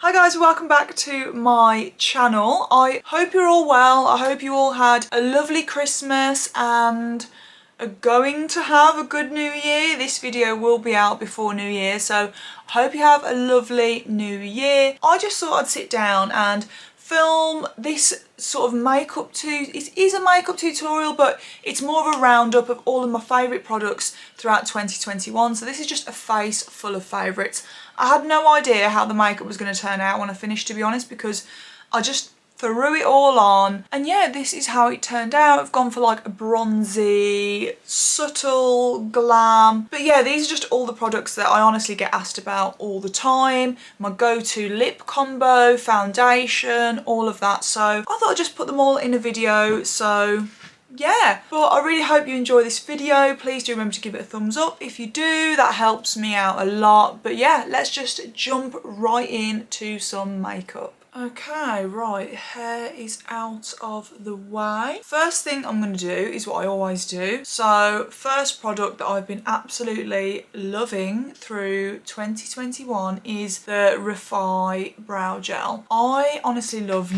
Hi guys, welcome back to my channel. I hope you're all well. I hope you all had a lovely Christmas and are going to have a good New Year. This video will be out before New Year, so I hope you have a lovely New Year. I just thought I'd sit down and film this sort of it is a makeup tutorial, but it's more of a roundup of all of my favourite products throughout 2021. So this is just a face full of favourites. I had no idea how the makeup was going to turn out when I finished, to be honest, because I just threw it all on, and yeah, this is how it turned out. I've gone for like a bronzy, subtle glam, but yeah, these are just all the products that I honestly get asked about all the time. My go-to lip combo, foundation, all of that. So I thought I'd just put them all in a video. So yeah, but I really hope you enjoy this video. Please do remember to give it a thumbs up. If you do, that helps me out a lot. But yeah, let's just jump right into some makeup. Okay, right, hair is out of the way. First thing I'm going to do is what I always do. So first product that I've been absolutely loving through 2021 is the Refi Brow Gel. I honestly love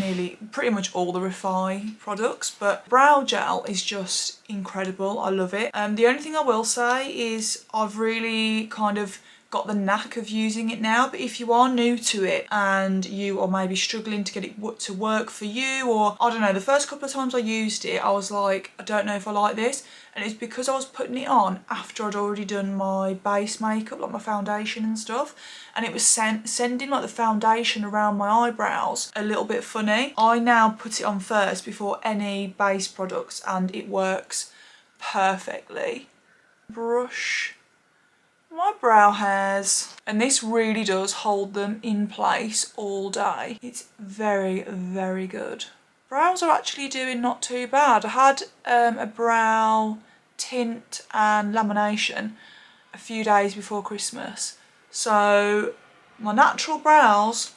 pretty much all the Refi products, but Brow Gel is just incredible. I love it. The only thing I will say is I've really kind of got the knack of using it now, but if you are new to it and you are maybe struggling to get it to work for you, or I don't know, the first couple of times I used it I was like, I don't know if I like this, and it's because I was putting it on after I'd already done my base makeup, like my foundation and stuff, and it was sending like the foundation around my eyebrows a little bit funny. I now put it on first before any base products and it works perfectly. Brush my brow hairs, and this really does hold them in place all day. It's very, very good. Brows are actually doing not too bad. I had a brow tint and lamination a few days before Christmas, so my natural brows,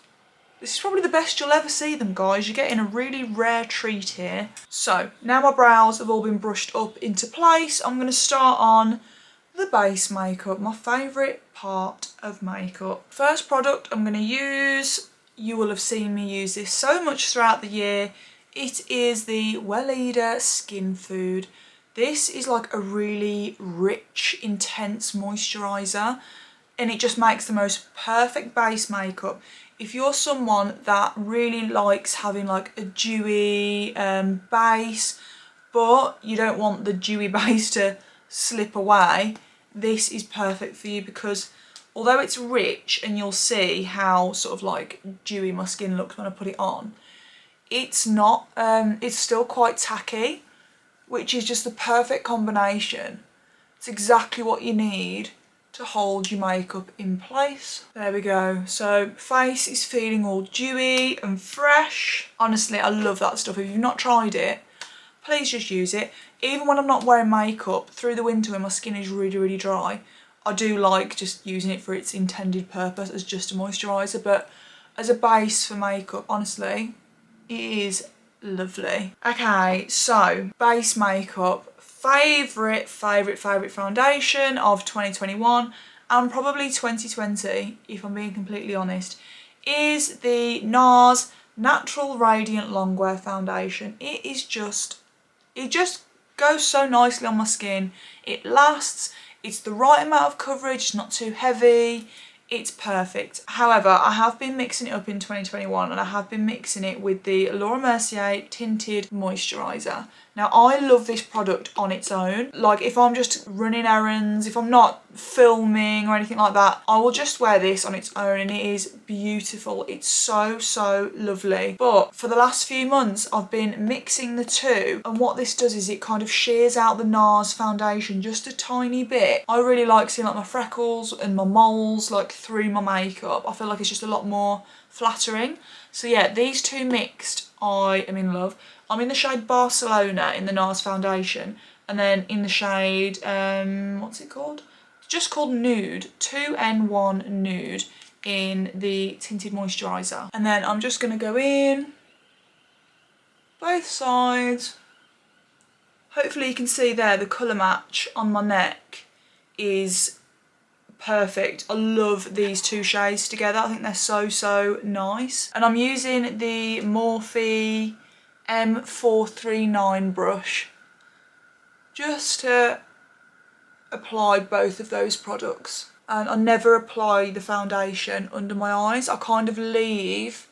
this is probably the best you'll ever see them, guys. You're getting a really rare treat here. So now my brows have all been brushed up into place, I'm going to start on the base makeup, my favourite part of makeup. First product I'm going to use, you will have seen me use this so much throughout the year, it is the Weleda Skin Food. This is like a really rich, intense moisturiser, and it just makes the most perfect base makeup. If you're someone that really likes having like a dewy base, but you don't want the dewy base to slip away, this is perfect for you, because although it's rich, and you'll see how sort of like dewy my skin looks when I put it on, it's not, it's still quite tacky, which is just the perfect combination. It's exactly what you need to hold your makeup in place. There we go. So face is feeling all dewy and fresh. Honestly, I love that stuff. If you've not tried it, please just use it. Even when I'm not wearing makeup, through the winter when my skin is really, really dry, I do like just using it for its intended purpose as just a moisturiser, but as a base for makeup, honestly, it is lovely. Okay, so base makeup, favourite foundation of 2021 and probably 2020, if I'm being completely honest, is the NARS Natural Radiant Longwear Foundation. It just goes so nicely on my skin. It lasts, it's the right amount of coverage, it's not too heavy, it's perfect. However, I have been mixing it up in 2021, and I have been mixing it with the Laura Mercier Tinted Moisturiser. Now, I love this product on its own. Like, if I'm just running errands, if I'm not filming or anything like that, I will just wear this on its own, and it is beautiful. It's so, so lovely. But for the last few months, I've been mixing the two, and what this does is it kind of shears out the NARS foundation just a tiny bit. I really like seeing like my freckles and my moles like through my makeup. I feel like it's just a lot more flattering. So yeah, these two mixed, I am in love. I'm in the shade Barcelona in the NARS foundation, and then in the shade, what's it called? It's just called Nude, 2N1 Nude in the Tinted Moisturiser. And then I'm just going to go in both sides. Hopefully you can see there the colour match on my neck is perfect. I love these two shades together. I think they're so nice. And I'm using the Morphe M439 brush just to apply both of those products. And I never apply the foundation under my eyes. I kind of leave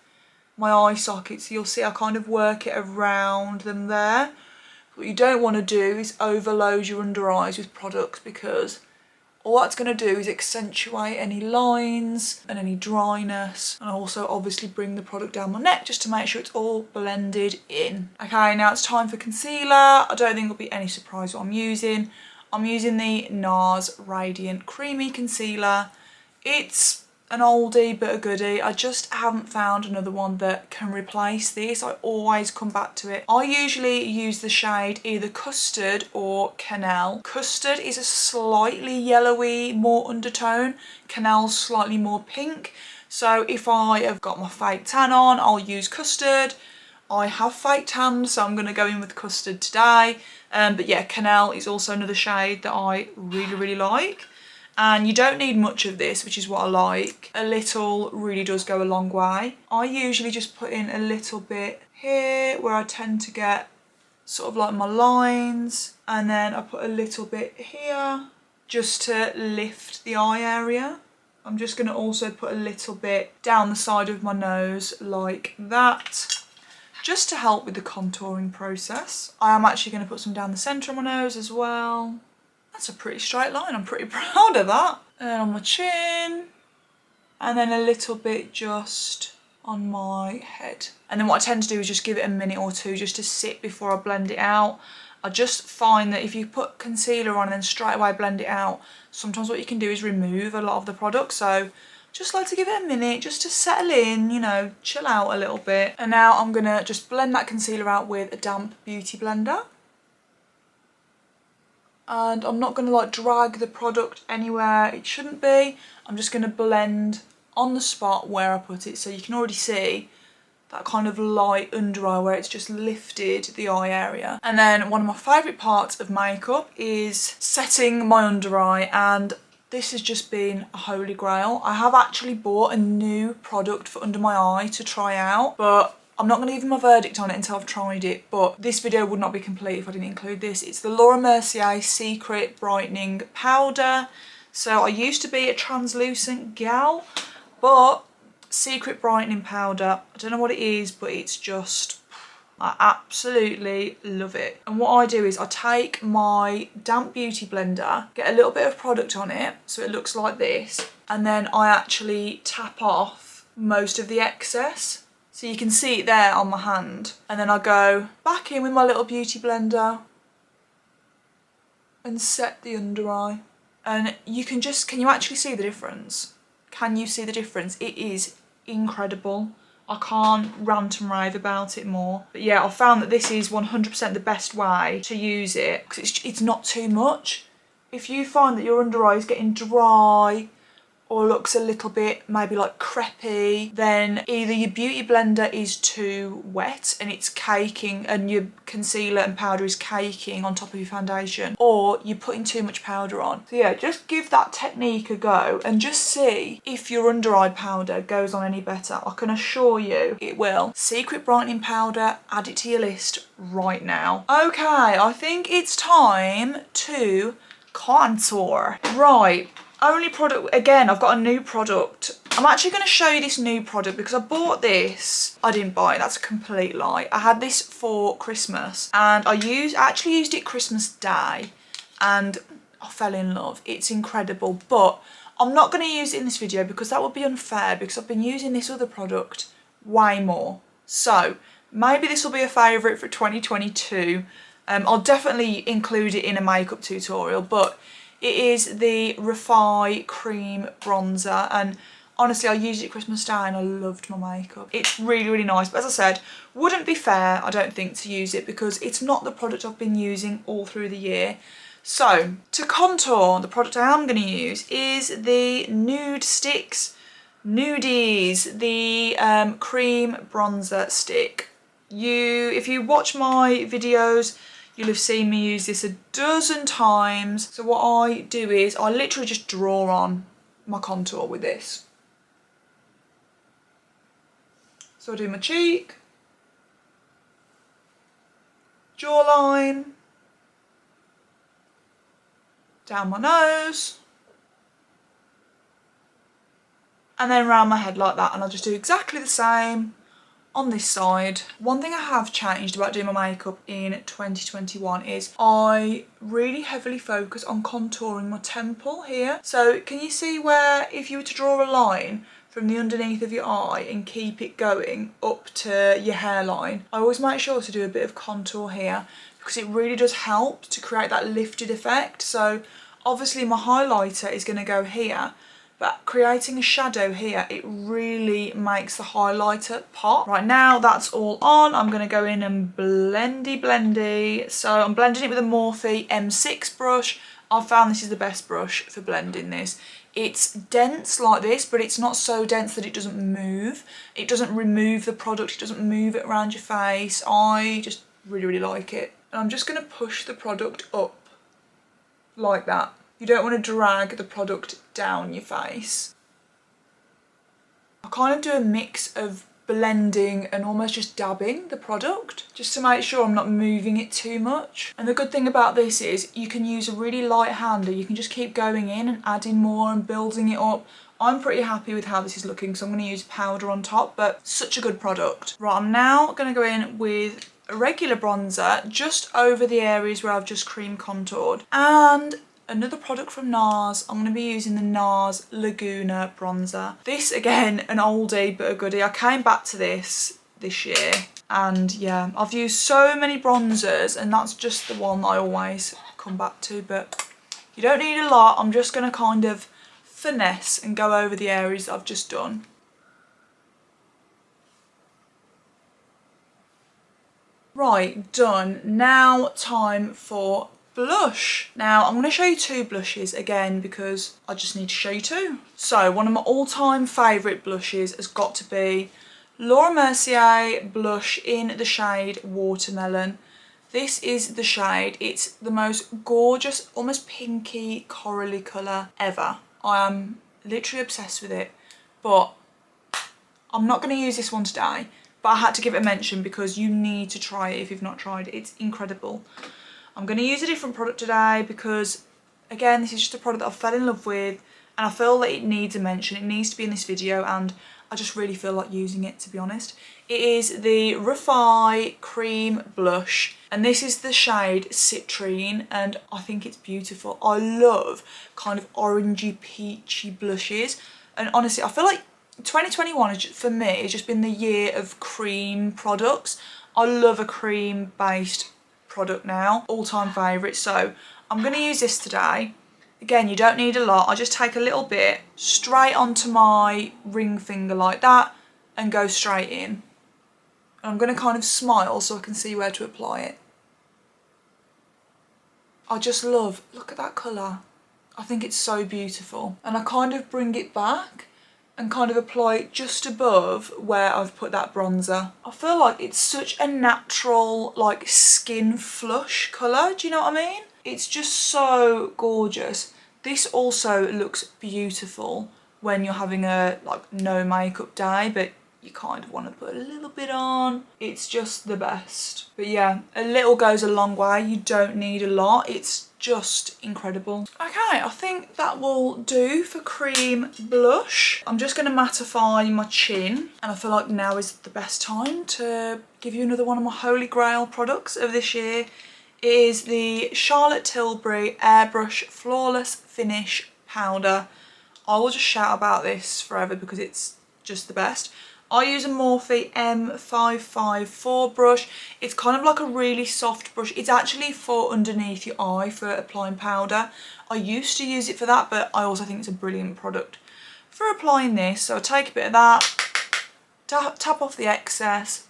my eye sockets. You'll see I kind of work it around them there. What you don't want to do is overload your under eyes with products, because all that's going to do is accentuate any lines and any dryness, and also obviously bring the product down my neck just to make sure it's all blended in. Okay, now it's time for concealer. I don't think it'll be any surprise what I'm using. I'm using the NARS Radiant Creamy Concealer. It's an oldie but a goodie. I just haven't found another one that can replace this. I always come back to it. I usually use the shade either Custard or Canal. Custard is a slightly yellowy, more undertone. Canal's slightly more pink. So if I have got my fake tan on, I'll use Custard. I have fake tan, so I'm going to go in with Custard today. But yeah, Canal is also another shade that I really like. And you don't need much of this, which is what I like. A little really does go a long way. I usually just put in a little bit here where I tend to get sort of like my lines, and then I put a little bit here just to lift the eye area. I'm just going to also put a little bit down the side of my nose like that, just to help with the contouring process. I am actually going to put some down the centre of my nose as well. That's a pretty straight line, I'm pretty proud of that. And then on my chin, and then a little bit just on my head. And then what I tend to do is just give it a minute or two just to sit before I blend it out. I just find that if you put concealer on and then straight away blend it out, sometimes what you can do is remove a lot of the product. So just like to give it a minute just to settle in, you know, chill out a little bit. And now I'm gonna just blend that concealer out with a damp beauty blender. And I'm not going to like drag the product anywhere it shouldn't be. I'm just going to blend on the spot where I put it, so you can already see that kind of light under eye where it's just lifted the eye area. And then one of my favourite parts of makeup is setting my under eye, and this has just been a holy grail. I have actually bought a new product for under my eye to try out, but I'm not going to give my verdict on it until I've tried it, but this video would not be complete if I didn't include this. It's the Laura Mercier Secret Brightening Powder. So I used to be a translucent gal, but Secret Brightening Powder, I don't know what it is, but it's just, I absolutely love it. And what I do is I take my damp beauty blender, get a little bit of product on it so it looks like this, and then I actually tap off most of the excess. So you can see it there on my hand. And then I go back in with my little beauty blender and set the under eye. And you can just, can you actually see the difference? Can you see the difference? It is incredible. I can't rant and rave about it more. But yeah, I found that this is 100% the best way to use it, because it's not too much. If you find that your under eye is getting dry, or looks a little bit maybe like crepey, then either your beauty blender is too wet and it's caking, and your concealer and powder is caking on top of your foundation, or you're putting too much powder on. So yeah, just give that technique a go and just see if your under eye powder goes on any better. I can assure you it will. Secret Brightening Powder, add it to your list right now. Okay, I think it's time to contour. Right. Only product, again, I've got a new product. I'm actually going to show you this new product because I bought this. I didn't buy it, that's a complete lie. I had this for Christmas, and I actually used it Christmas Day, and I fell in love. It's incredible, but I'm not going to use it in this video because that would be unfair, because I've been using this other product way more. So maybe this will be a favourite for 2022. I'll definitely include it in a makeup tutorial, but it is the Refi Cream Bronzer, and honestly I used it at Christmas Day and I loved my makeup. It's really nice, but as I said, wouldn't be fair I don't think to use it because it's not the product I've been using all through the year. So to contour, the product I am going to use is the Nude Sticks Nudies, the cream bronzer stick. If you watch my videos, you'll have seen me use this a dozen times. So what I do is I literally just draw on my contour with this. So I do my cheek, jawline, down my nose, and then around my head like that, and I'll just do exactly the same on this side. One thing I have changed about doing my makeup in 2021 is I really heavily focus on contouring my temple here. So can you see where if you were to draw a line from the underneath of your eye and keep it going up to your hairline, I always make sure to do a bit of contour here because it really does help to create that lifted effect. So obviously my highlighter is going to go here, but creating a shadow here, it really makes the highlighter pop. Right now that's all on, I'm going to go in and blendy. So I'm blending it with a Morphe M6 brush. I've found this is the best brush for blending this. It's dense like this, but it's not so dense that it doesn't move. It doesn't remove the product, it doesn't move it around your face. I just really like it. And I'm just going to push the product up like that. You don't want to drag the product down your face. I kind of do a mix of blending and almost just dabbing the product just to make sure I'm not moving it too much. And the good thing about this is you can use a really light hand, or you can just keep going in and adding more and building it up. I'm pretty happy with how this is looking, so I'm going to use powder on top, but such a good product. Right, I'm now going to go in with a regular bronzer just over the areas where I've just cream contoured, and another product from NARS. I'm going to be using the NARS Laguna bronzer. This, again, an oldie but a goodie. I came back to this year, and yeah, I've used so many bronzers and that's just the one I always come back to, but you don't need a lot. I'm just going to kind of finesse and go over the areas that I've just done. Right, done. Now time for blush. Now I'm going to show you two blushes again because I just need to show you two. So one of my all-time favourite blushes has got to be Laura Mercier blush in the shade Watermelon. This is the shade. It's the most gorgeous, almost pinky, corally colour ever. I am literally obsessed with it, but I'm not going to use this one today, but I had to give it a mention because you need to try it if you've not tried it. It's incredible. I'm going to use a different product today because, again, this is just a product that I fell in love with and I feel that it needs a mention. It needs to be in this video and I just really feel like using it, to be honest. It is the Refi Cream Blush and this is the shade Citrine and I think it's beautiful. I love kind of orangey, peachy blushes, and honestly I feel like 2021 for me has just been the year of cream products. I love a cream based product now, all-time favourite. So I'm going to use this today. Again, you don't need a lot. I just take a little bit straight onto my ring finger like that and go straight in. And I'm going to kind of smile so I can see where to apply it. I just love, look at that colour. I think it's so beautiful. And I kind of bring it back and kind of apply it just above where I've put that bronzer. I feel like it's such a natural, like, skin flush colour, do you know what I mean? It's just so gorgeous. This also looks beautiful when you're having a, like, no makeup day, but you kind of want to put a little bit on. It's just the best. But yeah, a little goes a long way. You don't need a lot. It's just incredible. Okay, I think that will do for cream blush. I'm just going to mattify my chin and I feel like now is the best time to give you another one of my holy grail products of this year. It is the Charlotte Tilbury Airbrush Flawless Finish Powder. I will just shout about this forever because it's just the best. I use a Morphe M554 brush. It's kind of like a really soft brush. It's actually for underneath your eye for applying powder. I used to use it for that, but I also think it's a brilliant product for applying this. So I take a bit of that, tap off the excess,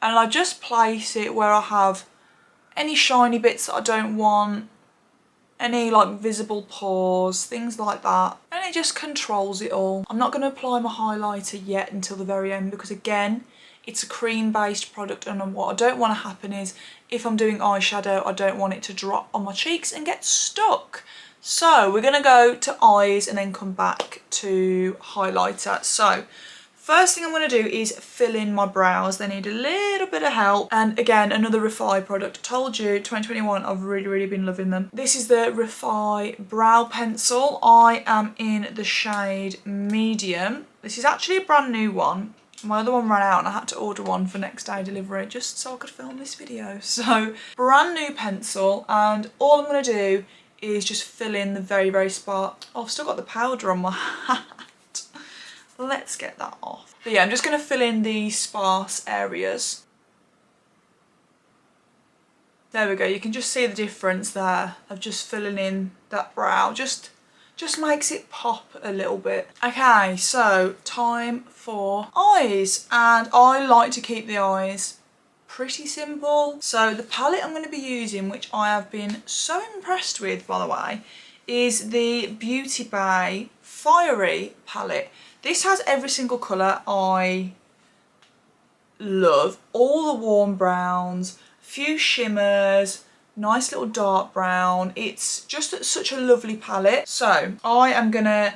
and I just place it where I have any shiny bits that I don't want, any like visible pores, things like that, and it just controls it all. I'm not going to apply my highlighter yet until the very end because, again, it's a cream based product and what I don't want to happen is if I'm doing eyeshadow I don't want it to drop on my cheeks and get stuck. So we're going to go to eyes and then come back to highlighter. So first thing I'm going to do is fill in my brows. They need a little bit of help. And again, another Refi product. I told you, 2021, I've really been loving them. This is the Refi Brow Pencil. I am in the shade medium. This is actually a brand new one. My other one ran out and I had to order one for next day delivery just so I could film this video. So brand new pencil, and all I'm going to do is just fill in the very spot. Oh, I've still got the powder on my hat. Let's get that off. But yeah, I'm just going to fill in the sparse areas. There we go. You can just see the difference there of just filling in that brow. Just makes it pop a little bit. Okay, so time for eyes. And I like to keep the eyes pretty simple. So the palette I'm going to be using, which I have been so impressed with, by the way, is the Beauty Bay Fiery palette. This has every single colour I love. All the warm browns, few shimmers, nice little dark brown. It's just such a lovely palette. So I am going to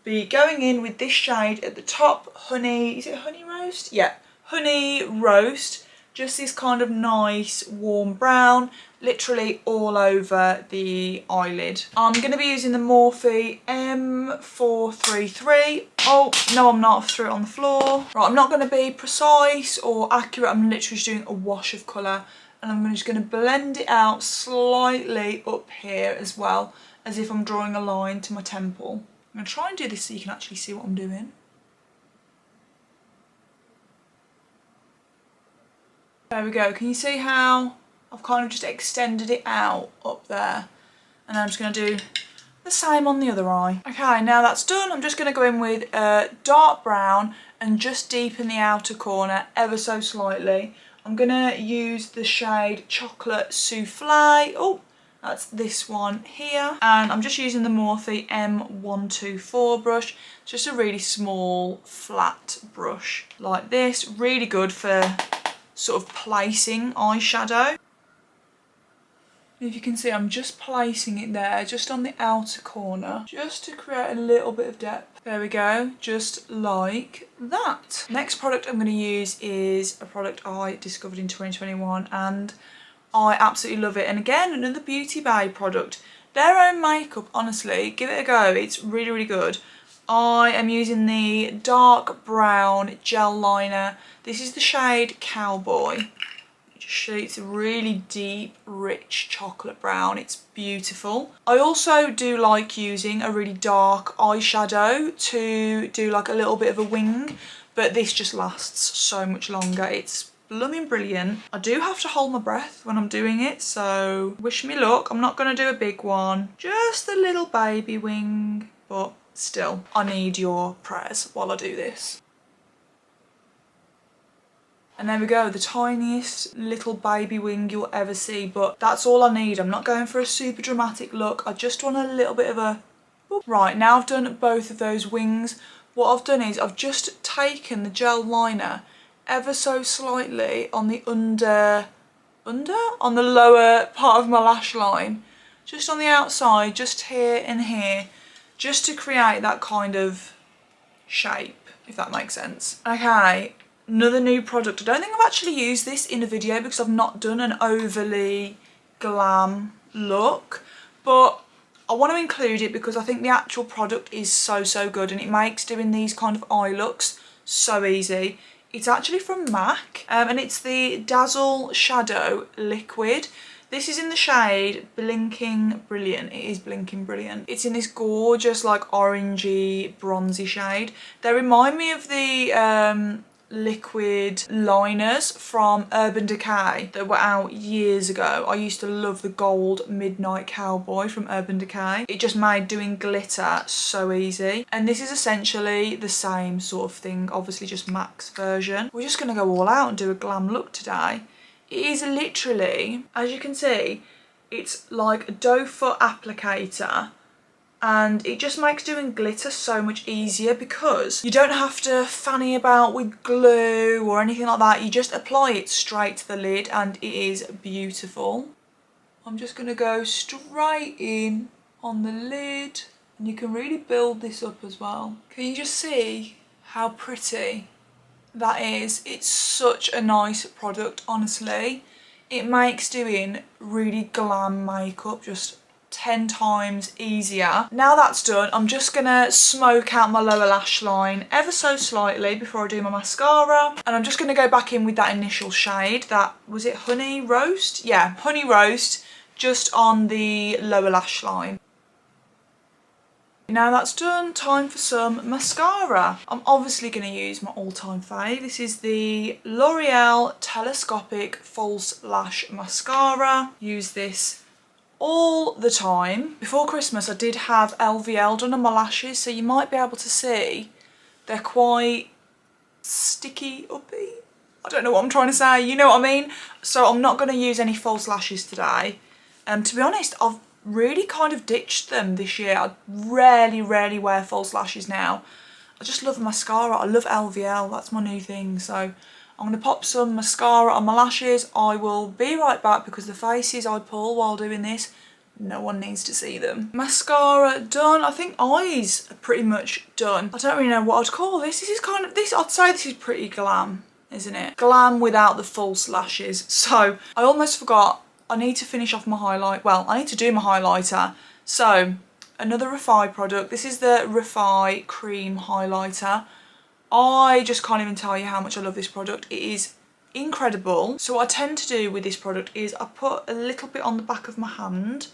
be going in with this shade at the top, Honey, is it Honey Roast? Yeah, Honey Roast. Just this kind of nice warm brown, literally all over the eyelid. I'm going to be using the Morphe M433. Oh, no I'm not, I threw it on the floor. Right, I'm not going to be precise or accurate, I'm literally just doing a wash of colour. And I'm just going to blend it out slightly up here as well, as if I'm drawing a line to my temple. I'm going to try and do this so you can actually see what I'm doing. There we go. Can you see how I've kind of just extended it out up there? And I'm just going to do the same on the other eye. Okay, now that's done. I'm just going to go in with dark brown and just deepen the outer corner ever so slightly. I'm going to use the shade Chocolate Souffle. Oh, that's this one here. And I'm just using the Morphe M124 brush. It's just a really small, flat brush like this. Really good for sort of placing eyeshadow. If you can see, I'm just placing it there, just on the outer corner, just to create a little bit of depth. There we go, just like that. Next product I'm going to use is a product I discovered in 2021 and I absolutely love it. And again, another Beauty Bay product. Their own makeup, honestly, give it a go. It's really good. I am using the dark brown gel liner. This is the shade Cowboy. It's a really deep, rich chocolate brown. It's beautiful. I also do like using a really dark eyeshadow to do like a little bit of a wing, but this just lasts so much longer. It's blooming brilliant. I do have to hold my breath when I'm doing it, so wish me luck. I'm not going to do a big one, just a little baby wing, but still, I need your prayers while I do this. And there we go, the tiniest little baby wing you'll ever see, but that's all I need. I'm not going for a super dramatic look. I just want a little bit of a... Right, now I've done both of those wings. What I've done is I've just taken the gel liner ever so slightly on the on the lower part of my lash line. Just on the outside, just here and here, just to create that kind of shape, if that makes sense. Okay. Another new product. I don't think I've actually used this in a video because I've not done an overly glam look, but I want to include it because I think the actual product is so good and it makes doing these kind of eye looks so easy. It's actually from MAC and it's the Dazzle Shadow Liquid. This is in the shade Blinking Brilliant. It is Blinking Brilliant. It's in this gorgeous like orangey bronzy shade. They remind me of the liquid liners from Urban Decay that were out years ago. I used to love the gold Midnight Cowboy from Urban Decay. It just made doing glitter so easy. And this is essentially the same sort of thing, obviously just MAC's version. We're just going to go all out and do a glam look today. It is literally, as you can see, it's like a doe foot applicator. And it just makes doing glitter so much easier because you don't have to fanny about with glue or anything like that. You just apply it straight to the lid and it is beautiful. I'm just going to go straight in on the lid, and you can really build this up as well. Can you just see how pretty that is? It's such a nice product, honestly. It makes doing really glam makeup just 10 times easier. Now that's done, I'm just gonna smoke out my lower lash line ever so slightly before I do my mascara. And I'm just gonna go back in with that initial shade. That, was it Honey Roast? Yeah, Honey Roast, just on the lower lash line. Now that's done, time for some mascara. I'm obviously going to use my all-time fave. This is the L'Oreal Telescopic False Lash Mascara. Use this all the time. Before Christmas I did have LVL done on my lashes, so you might be able to see they're quite sticky uppy. I don't know what I'm trying to say, you know what I mean? So I'm not going to use any false lashes today. To be honest, I've really kind of ditched them this year. I rarely wear false lashes now. I just love mascara. I love LVL, that's my new thing. So I'm going to pop some mascara on my lashes. I will be right back because the faces I pull while doing this, no one needs to see them. Mascara done. I think eyes are pretty much done. I don't really know what I'd call this. This is kind of, I'd say this is pretty glam, isn't it? Glam without the false lashes. So I almost forgot, I need to finish off my highlight. Well, I need to do my highlighter. So, another Refi product. This is the Refi Cream Highlighter. I just can't even tell you how much I love this product. It is incredible. So what I tend to do with this product is I put a little bit on the back of my hand,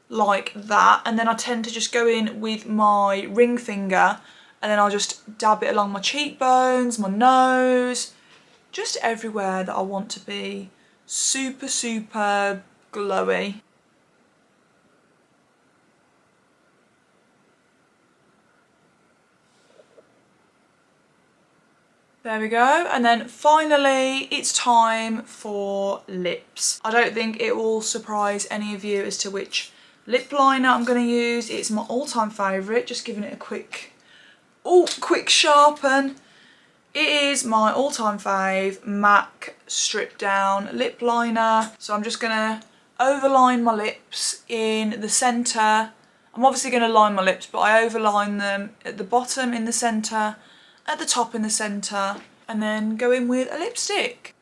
like that. And then I tend to just go in with my ring finger and then I'll just dab it along my cheekbones, my nose, just everywhere that I want to be super glowy. There we go. And then finally it's time for lips. I don't think it will surprise any of you as to which lip liner I'm going to use. It's my all-time favourite, just giving it a quick sharpen. It is my all-time fave MAC Strip Down Lip Liner. So I'm just going to overline my lips in the centre. I'm obviously going to line my lips, but I overline them at the bottom in the centre, at the top in the centre, and then go in with a lipstick.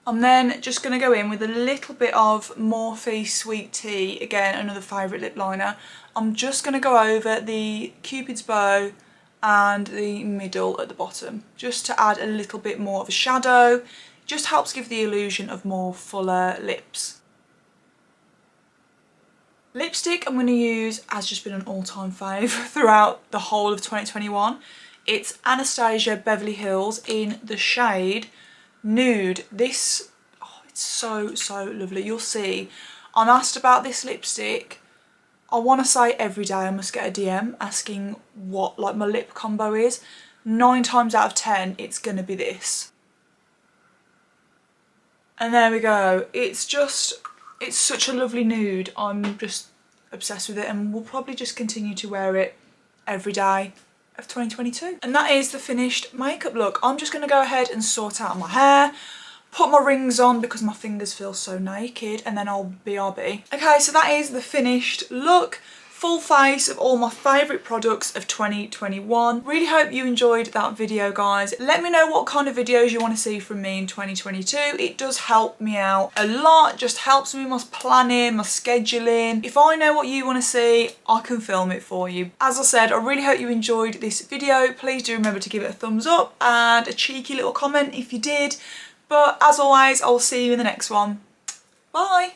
I'm then just going to go in with a little bit of Morphe Sweet Tea, again another favourite lip liner. I'm just going to go over the Cupid's bow and the middle at the bottom, just to add a little bit more of a shadow. Just helps give the illusion of more fuller lips. Lipstick I'm going to use has just been an all-time fave throughout the whole of 2021. It's Anastasia Beverly Hills in the shade Nude. This, oh, it's so lovely. You'll see, I'm asked about this lipstick, I want to say every day I must get a DM asking what like my lip combo is. 9 times out of 10 it's gonna be this. And there we go. It's such a lovely nude. I'm just obsessed with it and will probably just continue to wear it every day of 2022. And that is the finished makeup look. I'm just going to go ahead and sort out my hair, put my rings on because my fingers feel so naked, and then I'll BRB. Okay, so that is the finished look. Full face of all my favourite products of 2021. Really hope you enjoyed that video, guys. Let me know what kind of videos you want to see from me in 2022. It does help me out a lot, just helps me with my planning, my scheduling. If I know what you want to see, I can film it for you. As I said, I really hope you enjoyed this video. Please do remember to give it a thumbs up and a cheeky little comment if you did. But as always, I'll see you in the next one. Bye!